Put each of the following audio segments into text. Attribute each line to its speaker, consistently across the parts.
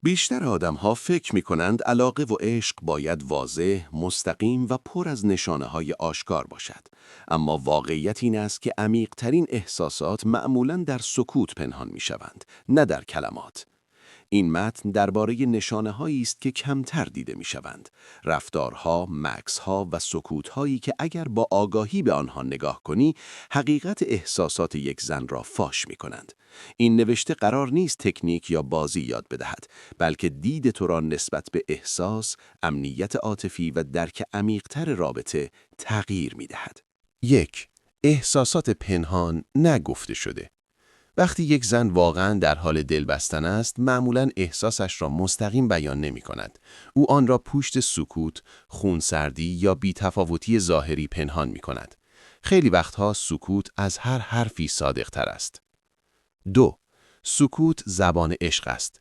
Speaker 1: بیشتر آدم‌ها فکر می‌کنند علاقه و عشق باید واضح، مستقیم و پر از نشانه‌های آشکار باشد. اما واقعیت این است که عمیق‌ترین احساسات معمولاً در سکوت پنهان می‌شوند، نه در کلمات. این متن درباره نشانه‌هایی است که کمتر دیده می‌شوند، رفتارها، مکث‌ها و سکوت‌هایی که اگر با آگاهی به آنها نگاه کنی، حقیقت احساسات یک زن را فاش می‌کنند. این نوشته قرار نیست تکنیک یا بازی یاد بدهد، بلکه دید تو را نسبت به احساس، امنیت عاطفی و درک عمیق‌تر رابطه تغییر می‌دهد. 1. احساسات پنهان نگفته شده. وقتی یک زن واقعاً در حال دل بستن است، معمولاً احساسش را مستقیم بیان نمی کند. او آن را پشت سکوت، خونسردی یا بی‌تفاوتی ظاهری پنهان می کند. خیلی وقتها سکوت از هر حرفی صادق تر است. 2. سکوت زبان عشق است.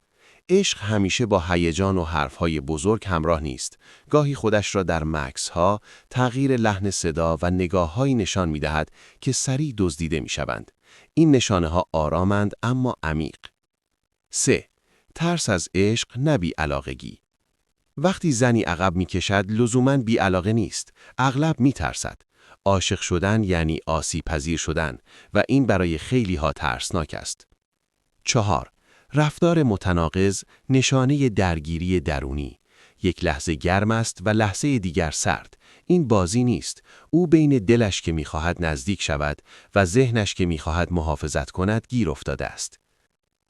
Speaker 1: عشق همیشه با هیجان و حرفهای بزرگ همراه نیست. گاهی خودش را در مکث‌ها، تغییر لحن صدا و نگاه‌هایی نشان می‌دهد که سریع دزدیده می‌شوند. این نشانه‌ها آرامند اما عمیق. 3. ترس از عشق نه بی‌علاقگی. وقتی زنی عقب می‌کشد لزوماً بی‌علاقه نیست، اغلب می‌ترسد. عاشق شدن یعنی آسیب‌پذیر شدن و این برای خیلی‌ها ترسناک است. 4. رفتار متناقض نشانه درگیری درونی. یک لحظه گرم است و لحظه دیگر سرد. این بازی نیست. او بین دلش که می‌خواهد نزدیک شود و ذهنش که می‌خواهد محافظت کند گیر افتاده است.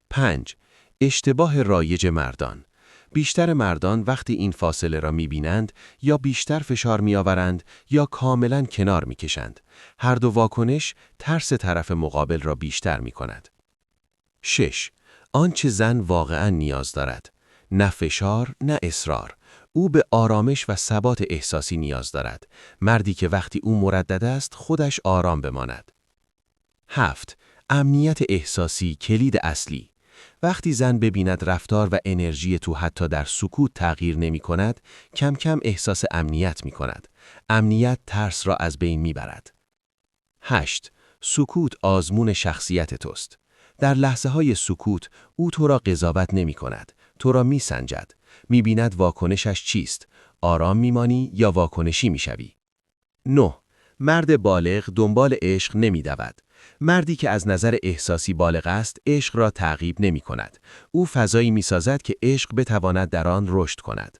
Speaker 1: 5. اشتباه رایج مردان. بیشتر مردان وقتی این فاصله را می‌بینند یا بیشتر فشار می‌آورند یا کاملاً کنار می‌کشند. هر دو واکنش ترس طرف مقابل را بیشتر می‌کند. 6. آنچه زن واقعاً نیاز دارد. نه فشار، نه اصرار. او به آرامش و ثبات احساسی نیاز دارد. مردی که وقتی او مردد است، خودش آرام بماند. 7. امنیت احساسی کلید اصلی. وقتی زن ببیند رفتار و انرژی تو حتی در سکوت تغییر نمی کند، کم کم احساس امنیت می کند. امنیت ترس را از بین می برد. 8. سکوت آزمون شخصیت توست. در لحظه های سکوت او تو را قضاوت نمی کند، تو را می سنجد، می بیند واکنشش چیست، آرام می مانی یا واکنشی می شوی. 9. مرد بالغ دنبال عشق نمی دود. مردی که از نظر احساسی بالغ است، عشق را تعقیب نمی کند. او فضایی می سازد که عشق بتواند در آن رشد کند.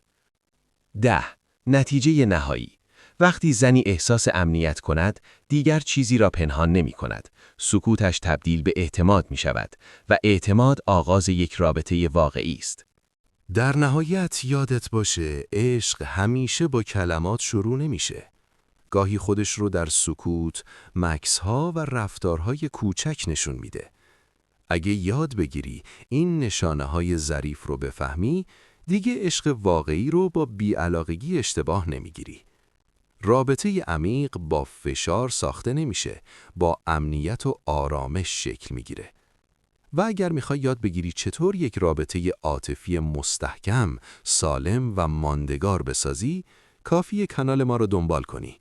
Speaker 1: 10. نتیجه نهایی. وقتی زنی احساس امنیت کند، دیگر چیزی را پنهان نمی کند. سکوتش تبدیل به اعتماد می شود و اعتماد آغاز یک رابطه واقعی است. در نهایت یادت باشه عشق همیشه با کلمات شروع نمیشه. گاهی خودش رو در سکوت، مکث‌ها و رفتارهای کوچک نشون میده. اگه یاد بگیری این نشانه‌های ظریف رو بفهمی، دیگه عشق واقعی رو با بی‌علاقگی اشتباه نمیگیری. رابطه عمیق با فشار ساخته نمیشه، با امنیت و آرامش شکل میگیره. و اگر میخوای یاد بگیری چطور یک رابطه عاطفی مستحکم، سالم و ماندگار بسازی، کافیه کانال ما رو دنبال کنی.